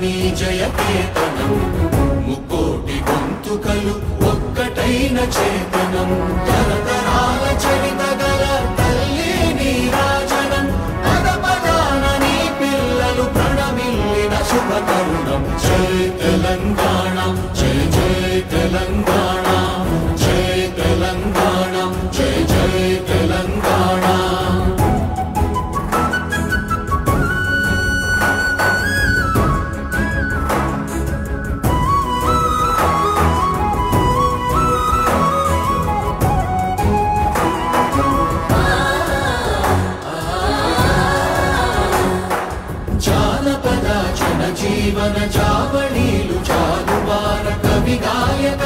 నీ జయకేతనం ముక్కోటి గొంతుకలు ఒక్కటైన చేతనం తరతరాల చరిత గల తల్లి నీరాజనం పద పదాన నీ పిల్లలు ప్రణమిల్లిన శుభ తరుణం జై తెలంగాణ జై జై తెలంగాణ జై తెలంగాణ జై జై తెలంగాణ జీవన చావళీలు చాలువార కవి గాయక